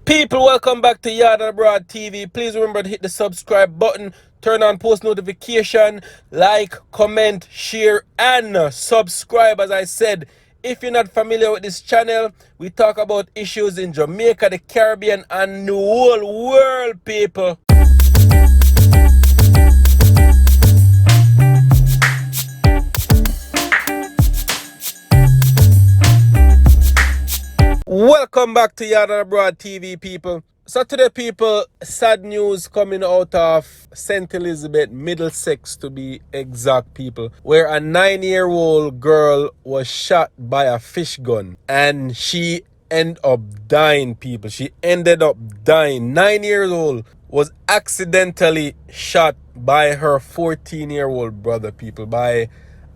People, welcome back to Yard TV. Please remember to hit the subscribe button, turn on post notification, like, comment, share, and subscribe. As I said, if you're not familiar with this channel, we talk about issues in Jamaica, the Caribbean, and the whole world, people. Welcome back to Yard TV, people. So today, people, sad news coming out of St. Elizabeth, Middlesex to be exact, people, where a 9-year-old girl was shot by a fish gun and she ended up dying, people. She ended up dying. 9 years old was accidentally shot by her 14-year-old brother, people, by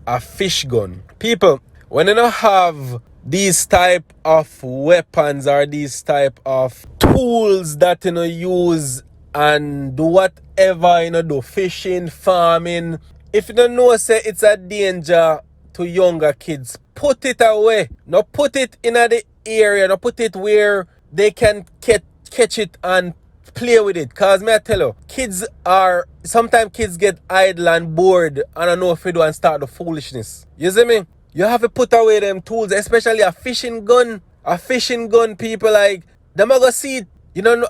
a fish gun. People, when you don't have these type of weapons or these type of tools that use and do whatever do fishing, farming, if you don't know, say it's a danger to younger kids, put it away. No, put it in the area. No, put it where they can catch it and play with it. Cause me I tell you, sometimes kids get idle and bored and don't know if they do and start the foolishness. You see me? You have to put away them tools, especially a fishing gun. A fishing gun, people, like, them are gonna see it.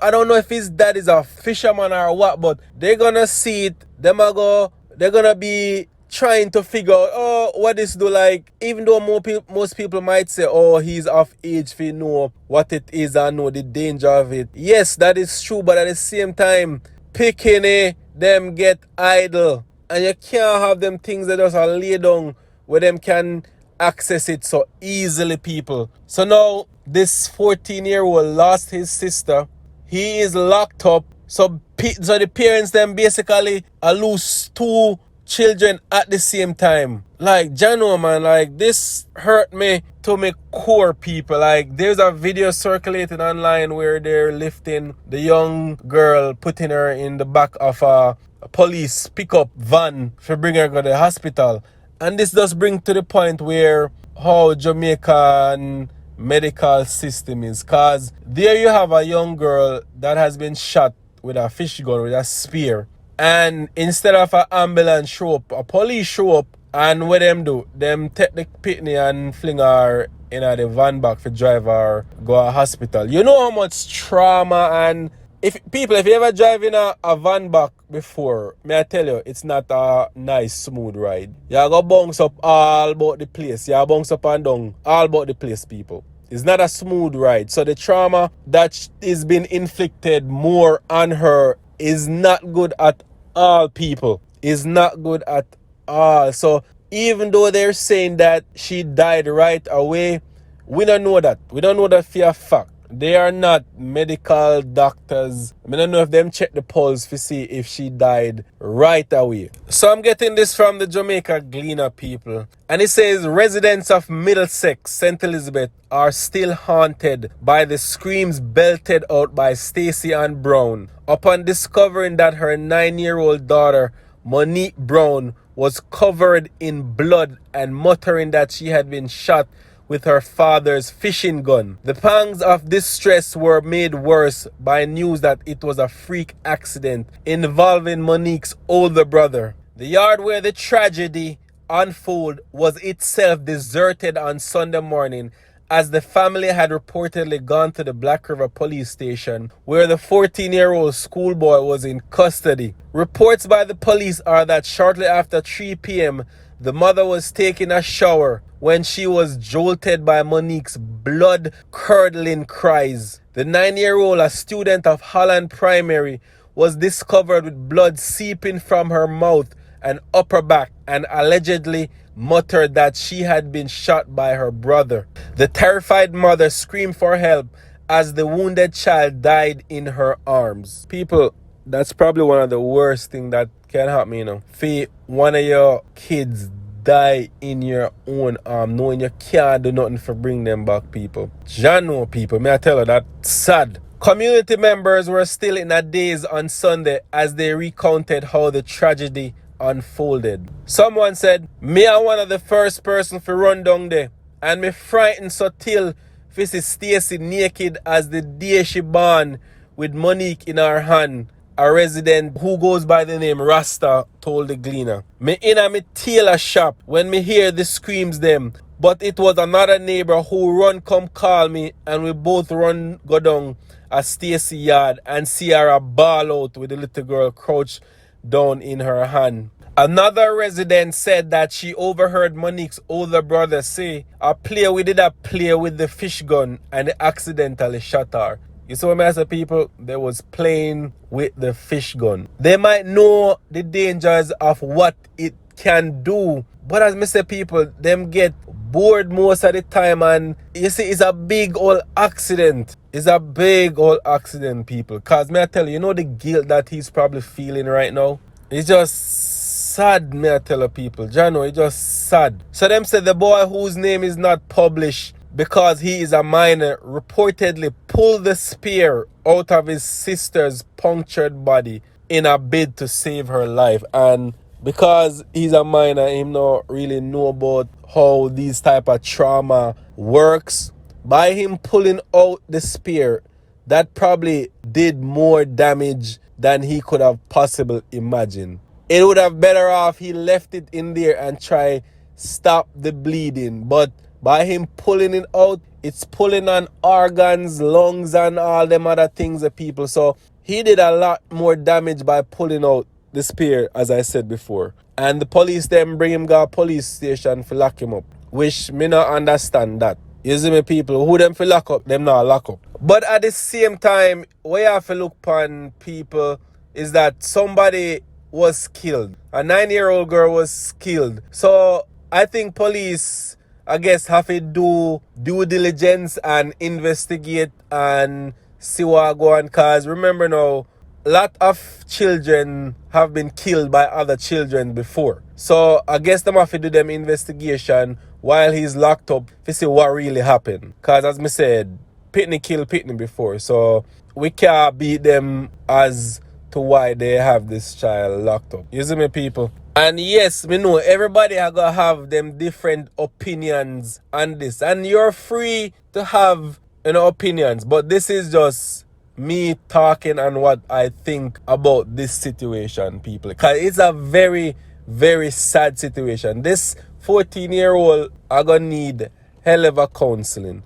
I don't know if his dad is a fisherman or what, but they're gonna see it. They're gonna be trying to figure out, what this do, like, even though most people might say, he's of age to know what it is and know the danger of it. Yes, that is true, but at the same time, picking them get idle. And you can't have them things that just are laid down where them can access it so easily, people. So now this 14-year-old lost his sister. He is locked up. So the parents them basically lose two children at the same time. Like, Jano, man, like, this hurt me to my core, people. Like, there's a video circulating online where they're lifting the young girl, putting her in the back of a police pickup van to bring her to the hospital. And this does bring to the point where how Jamaican medical system is. Because there you have a young girl that has been shot with a fish gun, with a spear. And instead of an ambulance show up, a police show up. And what them do? Them take the pitney and fling her in the van back for drive her go to hospital. You know how much trauma and... If you ever drive in a van back before, may I tell you, it's not a nice, smooth ride. You go bounce up all about the place. You bounce up and down all about the place, people. It's not a smooth ride. So the trauma that is being inflicted more on her is not good at all, people. It's not good at all. So even though they're saying that she died right away, we don't know that. We don't know that for a fact. They are not medical doctors. I don't know if them check the pulse to see if she died right away. So I'm getting this from the Jamaica Gleaner, people. And it says residents of Middlesex, St. Elizabeth are still haunted by the screams belted out by Stacey Ann Brown upon discovering that her 9-year-old daughter, Monique Brown, was covered in blood and muttering that she had been shot with her father's fishing gun. The pangs of distress were made worse by news that it was a freak accident involving Monique's older brother. The yard where the tragedy unfolded was itself deserted on Sunday morning, as the family had reportedly gone to the Black River police station where the 14-year-old schoolboy was in custody. Reports by the police are that shortly after 3 p.m., the mother was taking a shower when she was jolted by Monique's blood-curdling cries. The 9-year-old, a student of Holland Primary, was discovered with blood seeping from her mouth and upper back and allegedly muttered that she had been shot by her brother. The terrified mother screamed for help as the wounded child died in her arms. People, that's probably one of the worst things that can happen, For one of your kids die in your own arm, knowing you can't do nothing for bring them back, people. Jano, people, may I tell you, that's sad. Community members were still in a daze on Sunday as they recounted how the tragedy unfolded. Someone said, me are one of the first person for run down there, and me frightened so till This is Stacy naked as the day she born with Monique in her hand. A resident who goes by the name Rasta told the Gleaner. Me in a me tailor shop when me hear the screams them. But it was another neighbor who run come call me and we both run go down at Stacy yard and see her a ball out with the little girl crouched down in her hand. Another resident said that she overheard Monique's older brother say we did a play with the fish gun and they accidentally shot her. You see what I say, people? They was playing with the fish gun. They might know the dangers of what it can do. But as I say, people, them get bored most of the time. And you see, it's a big old accident. It's a big old accident, people. Because may I tell you, you know the guilt that he's probably feeling right now? It's just sad, may I tell you, people. Jano, it's just sad. So them said the boy whose name is not published because he is a minor reportedly pulled the spear out of his sister's punctured body in a bid to save her life. And because he's a minor, him not really know about how these type of trauma works. By him pulling out the spear, that probably did more damage than he could have possibly imagined. It would have better off he left it in there and try stop the bleeding. But by him pulling it out, it's pulling on organs, lungs, and all them other things of people. So he did a lot more damage by pulling out the spear, as I said before. And the police then bring him to a police station for lock him up. Which me not understand that. You see me, people, who them for lock up, them not lock up. But at the same time, what you have to look upon, people, is that somebody was killed. A 9-year-old girl was killed. So I think police, I guess, have to do due diligence and investigate and see what go on. Because remember now, a lot of children have been killed by other children before. So I guess them have to do them investigation while he's locked up to see what really happened. Because as me said, Pitney killed Pitney before. So we can't beat them as to why they have this child locked up. You see me, people? And yes, me know everybody are going to have them different opinions on this. And you're free to have opinions. But this is just me talking and what I think about this situation, people. Because it's a very, very sad situation. This 14-year-old are going to need hell of a counseling.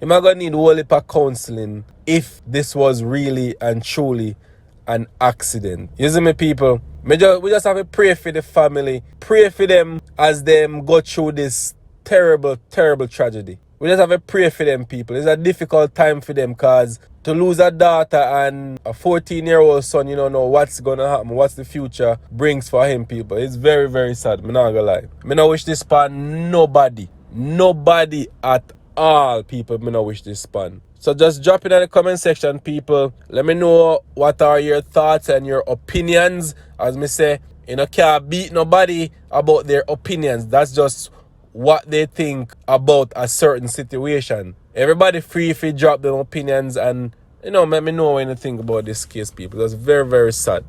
Him are going to need whole heap of counseling if this was really and truly an accident. You see me, people? We just have to pray for the family. Pray for them as them go through this terrible, terrible tragedy. We just have to pray for them, people. It's a difficult time for them because to lose a daughter and a 14-year-old son, you don't know what's going to happen, what's the future brings for him, people. It's very, very sad. I'm not going to lie. I don't wish this upon nobody. Nobody at all, people. I don't wish this upon. So just drop it in the comment section, people. Let me know what are your thoughts and your opinions. As me say, you know, can't beat nobody about their opinions. That's just what they think about a certain situation. Everybody free if you drop their opinions and, let me know what you think about this case, people. That's very, very sad.